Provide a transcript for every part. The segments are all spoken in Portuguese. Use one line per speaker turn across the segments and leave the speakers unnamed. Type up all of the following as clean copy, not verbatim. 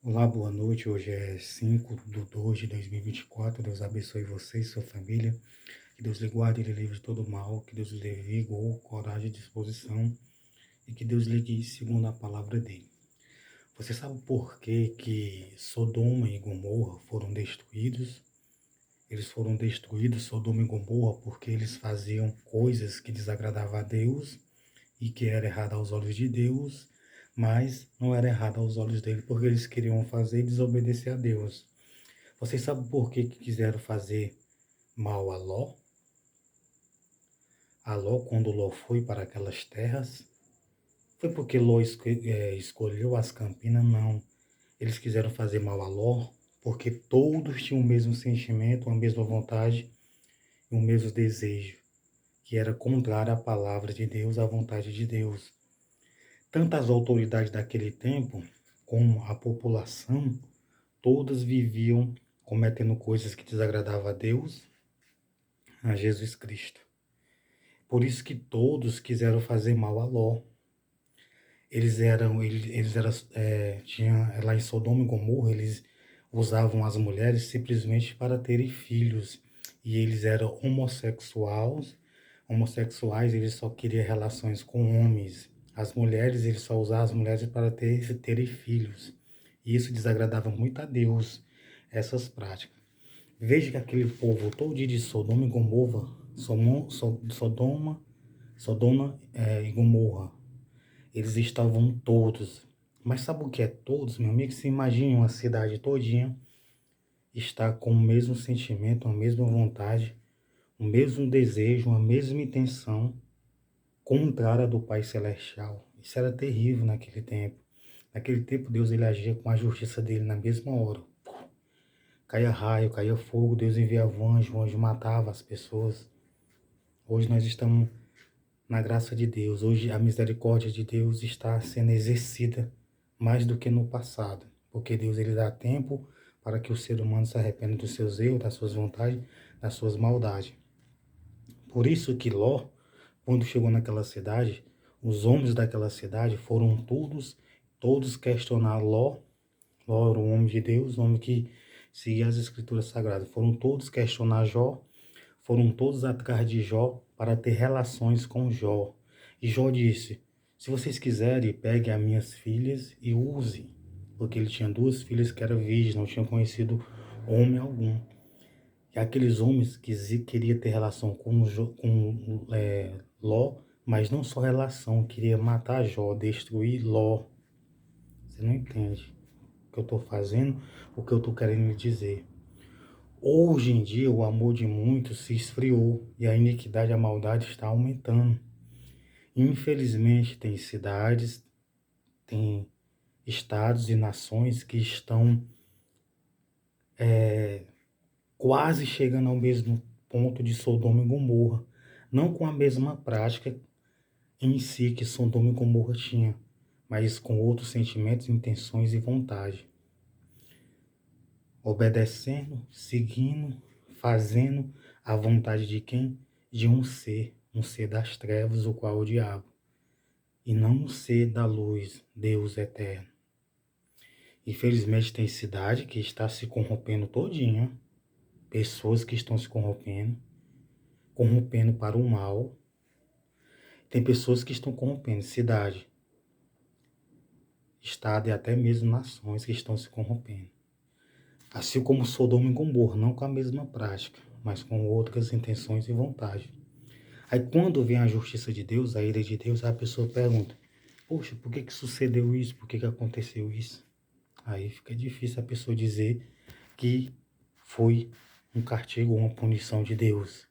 Olá, boa noite. Hoje é 5/2 de 2024. Deus abençoe você e sua família. Que Deus lhe guarde e lhe livre de todo mal. Que Deus lhe dê vigor, coragem e disposição. E que Deus lhe guie segundo a palavra dele. Você sabe por que Sodoma e Gomorra foram destruídos? Eles foram destruídos, Sodoma e Gomorra, porque eles faziam coisas que desagradavam a Deus e que era errado aos olhos de Deus, mas não era errado aos olhos dele, porque eles queriam fazer e desobedecer a Deus. Vocês sabem por que quiseram fazer mal a Ló? A Ló, quando Ló foi para aquelas terras, foi porque Ló escolheu as campinas? Não. Eles quiseram fazer mal a Ló porque todos tinham o mesmo sentimento, a mesma vontade e o mesmo desejo, que era contrário à palavra de Deus, à vontade de Deus. Tanto as autoridades daquele tempo como a população, todas viviam cometendo coisas que desagradavam a Deus, a Jesus Cristo. Por isso que todos quiseram fazer mal a Ló. Tinha lá em Sodoma e Gomorra, eles usavam as mulheres simplesmente para terem filhos. E eles eram homossexuais, eles só queriam relações com homens. As mulheres, eles só usavam as mulheres para terem filhos. E isso desagradava muito a Deus, essas práticas. Veja que aquele povo todo de Sodoma e Gomorra, e Gomorra, eles estavam todos. Mas sabe o que é todos, meu amigo? Se imagine uma cidade todinha estar com o mesmo sentimento, a mesma vontade, o mesmo desejo, a mesma intenção contrária do Pai Celestial. Isso era terrível naquele tempo. Naquele tempo, Deus ele agia com a justiça dele na mesma hora. Caía raio, caía fogo, Deus enviava o anjo matava as pessoas. Hoje nós estamos na graça de Deus. Hoje a misericórdia de Deus está sendo exercida mais do que no passado, porque Deus ele dá tempo para que o ser humano se arrependa dos seus erros, das suas vontades, das suas maldades. Por isso que Ló, quando chegou naquela cidade, os homens daquela cidade foram todos questionar Ló. Ló era um homem de Deus, um homem que seguia as escrituras sagradas. Foram todos questionar Jó, foram todos atrás de Jó para ter relações com Jó. E Jó disse: se vocês quiserem, peguem as minhas filhas e usem. Porque ele tinha duas filhas que eram virgens, não tinham conhecido homem algum. E aqueles homens queriam ter relação com Ló, mas não só relação, queria matar Jó, destruir Ló. Você não entende o que eu estou fazendo, o que eu estou querendo lhe dizer. Hoje em dia, o amor de muitos se esfriou e a iniquidade e a maldade está aumentando. Infelizmente, tem cidades, tem estados e nações que estão quase chegando ao mesmo ponto de Sodoma e Gomorra. Não com a mesma prática em si que Sodoma e Gomorra tinha, mas com outros sentimentos, intenções e vontade. Obedecendo, seguindo, fazendo a vontade de quem? De um ser das trevas, o qual é o diabo, e não um ser da luz, Deus eterno. Infelizmente tem cidade que está se corrompendo todinha, pessoas que estão se corrompendo para o mal. Tem pessoas que estão corrompendo cidade, estado e até mesmo nações que estão se corrompendo. Assim como Sodoma e Gomorra, não com a mesma prática, mas com outras intenções e vontade. Aí quando vem a justiça de Deus, a ira de Deus, a pessoa pergunta: poxa, por que sucedeu isso? Por que aconteceu isso? Aí fica difícil a pessoa dizer que foi um castigo ou uma punição de Deus.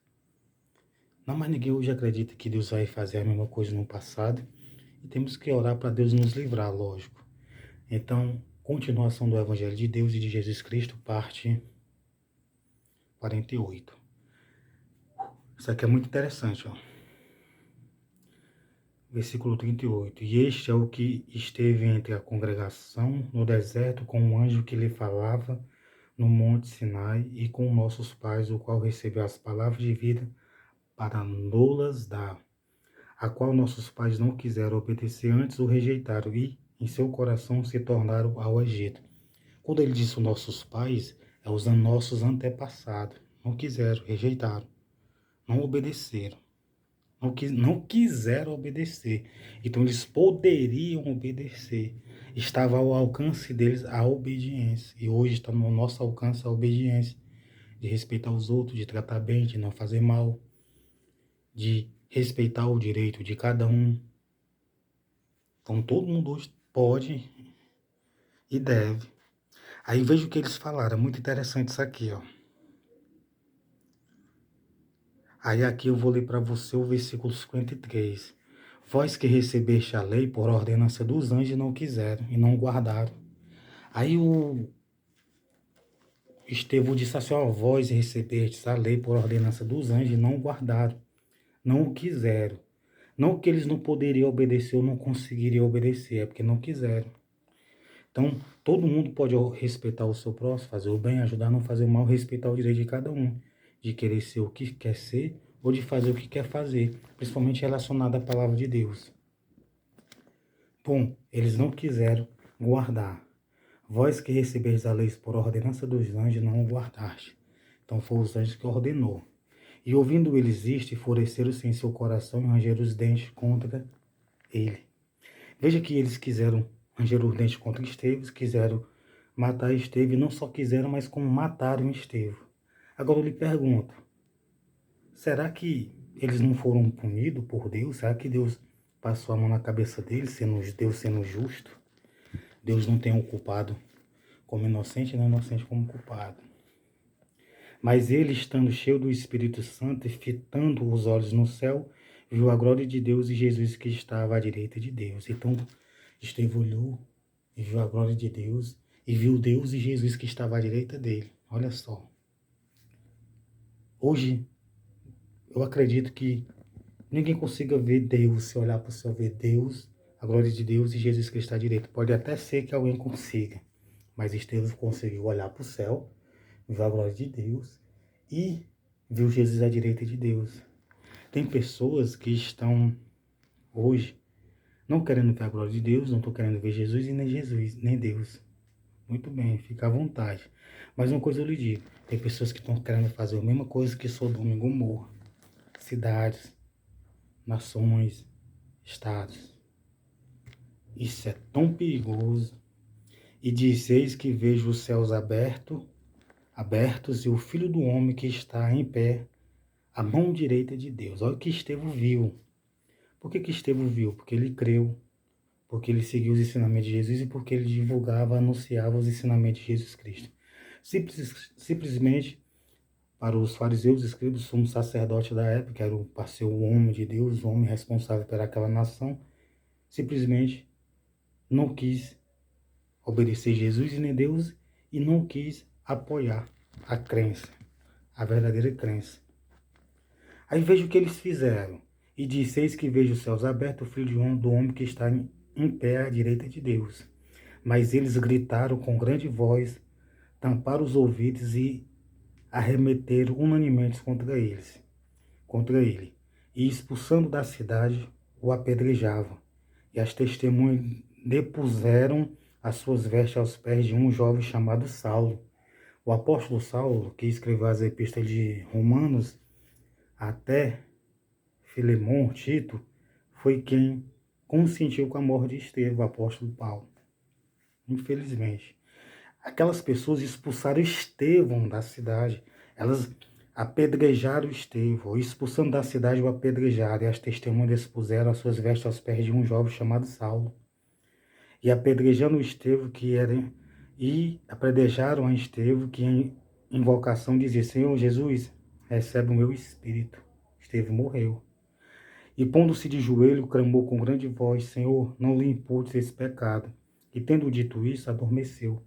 Não, mas ninguém hoje acredita que Deus vai fazer a mesma coisa no passado. E temos que orar para Deus nos livrar, lógico. Então, continuação do Evangelho de Deus e de Jesus Cristo, parte 48. Isso aqui é muito interessante, ó. Versículo 38. E este é o que esteve entre a congregação no deserto com um anjo que lhe falava no monte Sinai e com nossos pais, o qual recebeu as palavras de vida para nos dar, a qual nossos pais não quiseram obedecer, antes o rejeitaram e em seu coração se tornaram ao Egito. Quando ele disse os nossos pais, é os nossos antepassados. Não quiseram, rejeitaram, não obedeceram. Não quiseram obedecer. Então eles poderiam obedecer. Estava ao alcance deles a obediência. E hoje está no nosso alcance a obediência. De respeitar os outros, de tratar bem, de não fazer mal. De respeitar o direito de cada um. Então todo mundo hoje pode e deve. Aí veja o que eles falaram. É muito interessante isso aqui, ó. Aí aqui eu vou ler para você o versículo 53. Vós que recebeste a lei por ordenança dos anjos não quiseram e não guardaram. Aí o Estevão disse assim, ó, vós recebestes a lei por ordenança dos anjos e não guardaram, não o quiseram. Não que eles não poderiam obedecer ou não conseguiriam obedecer, é porque não quiseram. Então, todo mundo pode respeitar o seu próximo, fazer o bem, ajudar a não fazer o mal, respeitar o direito de cada um, de querer ser o que quer ser ou de fazer o que quer fazer, principalmente relacionado à palavra de Deus. Bom, eles não quiseram guardar. Vós que recebeis a lei por ordenança dos anjos, não o guardaste. Então foi os anjos que ordenou. E ouvindo eles isto, enfureceram-se em seu coração e rangeram os dentes contra ele. Veja que eles quiseram ranger os dentes contra Estevão, quiseram matar Estevão, e não só quiseram, mas como mataram Estevão. Agora eu lhe pergunto, será que eles não foram punidos por Deus? Será que Deus passou a mão na cabeça deles, Deus sendo justo? Deus não tem o culpado como inocente, nem inocente como culpado. Mas ele, estando cheio do Espírito Santo e fitando os olhos no céu, viu a glória de Deus e Jesus que estava à direita de Deus. Então, Estevão olhou e viu a glória de Deus e viu Deus e Jesus que estava à direita dele. Olha só. Hoje, eu acredito que ninguém consiga ver Deus, se olhar para o céu, ver Deus, a glória de Deus e Jesus que está à direita. Pode até ser que alguém consiga, mas Estevão conseguiu olhar para o céu, viu a glória de Deus e viu Jesus à direita de Deus. Tem pessoas que estão hoje não querendo ver a glória de Deus, não estão querendo ver Jesus e nem Deus. Muito bem, fica à vontade. Mas uma coisa eu lhe digo, tem pessoas que estão querendo fazer a mesma coisa que Sodoma e Gomorra. Cidades, nações, estados. Isso é tão perigoso. E disseis que vejo os céus abertos e o Filho do Homem que está em pé, à mão direita de Deus. Olha o que Estevão viu. Por que Estevão viu? Porque ele creu, porque ele seguiu os ensinamentos de Jesus e porque ele divulgava, anunciava os ensinamentos de Jesus Cristo. Simplesmente, para os fariseus, escribas, sumos sacerdotes da época, que era para ser o homem de Deus, o homem responsável por aquela nação, simplesmente não quis obedecer Jesus e nem Deus e não quis apoiar a crença, a verdadeira crença. Aí veja o que eles fizeram. E disseis que vejo os céus abertos, o Filho do Homem que está em pé à direita de Deus. Mas eles gritaram com grande voz, tamparam os ouvidos e arremeteram unanimemente contra ele. E expulsando da cidade, o apedrejavam. E as testemunhas depuseram as suas vestes aos pés de um jovem chamado Saulo. O apóstolo Saulo, que escreveu as epístolas de Romanos, até Filemon, Tito, foi quem consentiu com a morte de Estevão, o apóstolo Paulo. Infelizmente. Aquelas pessoas expulsaram Estevão da cidade. Elas apedrejaram Estevão, expulsando da cidade o apedrejaram, e as testemunhas expuseram as suas vestes aos pés de um jovem chamado Saulo. E apedrejando Estevão, apedrejaram a Estevão, que em invocação dizia, Senhor Jesus, recebe o meu espírito. Estevão morreu. E pondo-se de joelho, clamou com grande voz, Senhor, não lhe imputes esse pecado. E tendo dito isso, adormeceu.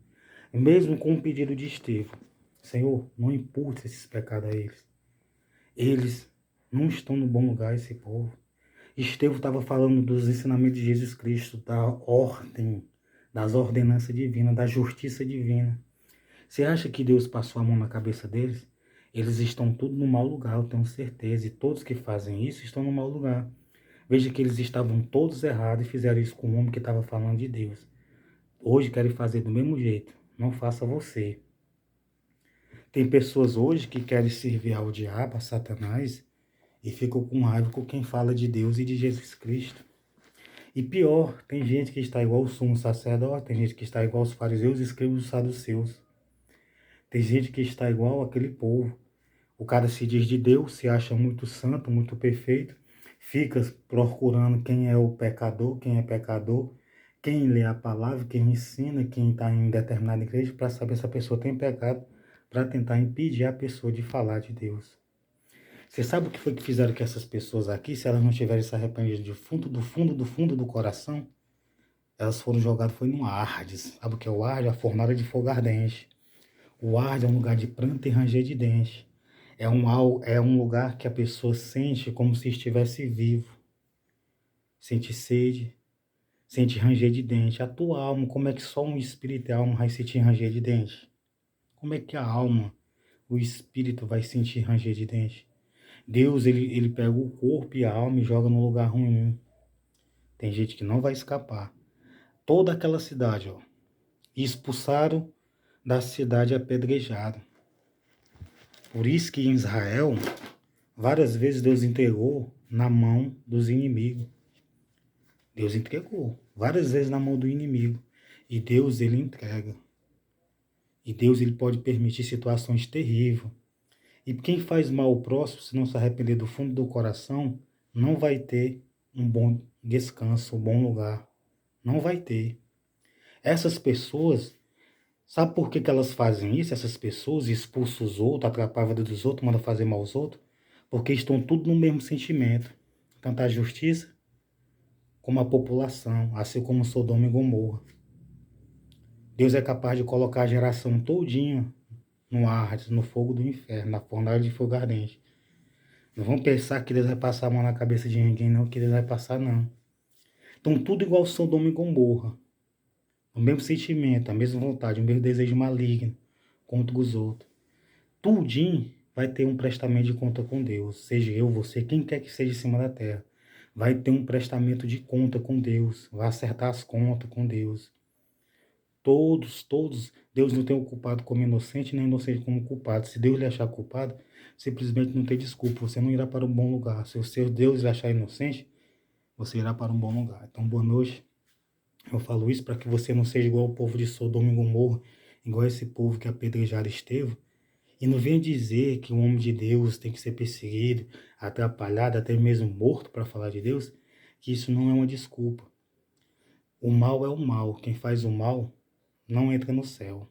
E mesmo com o pedido de Estevão, Senhor, não imputes esses pecados a eles. Eles não estão no bom lugar, esse povo. Estevão estava falando dos ensinamentos de Jesus Cristo, da ordem, das ordenanças divinas, da justiça divina. Você acha que Deus passou a mão na cabeça deles? Eles estão tudo no mau lugar, eu tenho certeza. E todos que fazem isso estão no mau lugar. Veja que eles estavam todos errados e fizeram isso com o homem que estava falando de Deus. Hoje querem fazer do mesmo jeito. não faça você. Tem pessoas hoje que querem servir ao diabo, a Satanás, e ficam com raiva com quem fala de Deus e de Jesus Cristo. E pior, tem gente que está igual o sumo sacerdote, tem gente que está igual os fariseus, escribas dos saduceus. Tem gente que está igual aquele povo. O cara se diz de Deus, se acha muito santo, muito perfeito, fica procurando quem é o pecador, quem é pecador, quem lê a palavra, quem ensina, quem está em determinada igreja, para saber se a pessoa tem pecado, para tentar impedir a pessoa de falar de Deus. Você sabe o que foi que fizeram com essas pessoas aqui, se elas não tiverem se arrependido de fundo, do fundo, do fundo do coração? Elas foram jogadas, foi no Ardes. Sabe o que é o Ardes? A fornalha de fogo ardente. O Ardes é um lugar de pranto e ranger de dente. É um lugar que a pessoa sente como se estivesse vivo. Sente sede, sente ranger de dente. A tua alma, como é que só um espírito e a alma vai sentir ranger de dente? Como é que a alma, o espírito vai sentir ranger de dente? Deus, ele pega o corpo e a alma e joga num lugar ruim. Tem gente que não vai escapar. Toda aquela cidade, ó, expulsaram da cidade apedrejada. Por isso que em Israel, várias vezes Deus entregou na mão dos inimigos. Deus entregou várias vezes na mão do inimigo. E Deus, ele entrega. E Deus, ele pode permitir situações terríveis. E quem faz mal ao próximo, se não se arrepender do fundo do coração, não vai ter um bom descanso, um bom lugar. Não vai ter. Essas pessoas, sabe por que que elas fazem isso? Essas pessoas expulsam os outros, atrapalham a vida dos outros, mandam fazer mal aos outros, porque estão tudo no mesmo sentimento. Tanto a justiça como a população, assim como Sodoma e Gomorra. Deus é capaz de colocar a geração todinha no Hades, no fogo do inferno, na fornalha de fogo ardente. Não vão pensar que Deus vai passar a mão na cabeça de ninguém, não, que Deus vai passar, não. Então, tudo igual Sodoma e Gomorra. O mesmo sentimento, a mesma vontade, o mesmo desejo maligno contra os outros. Tudinho vai ter um prestamento de conta com Deus. Seja eu, você, quem quer que seja em cima da terra. Vai ter um prestamento de conta com Deus. Vai acertar as contas com Deus. Todos. Deus não tem o culpado como inocente, nem inocente como culpado. Se Deus lhe achar culpado, simplesmente não tem desculpa. Você não irá para um bom lugar. Se o seu Deus lhe achar inocente, você irá para um bom lugar. Então, boa noite. Eu falo isso para que você não seja igual ao povo de Sodoma e Gomorra, igual esse povo que apedrejaram Estevão. E não venha dizer que um homem de Deus tem que ser perseguido, atrapalhado, até mesmo morto para falar de Deus, que isso não é uma desculpa. O mal é o mal. Quem faz o mal não entra no céu.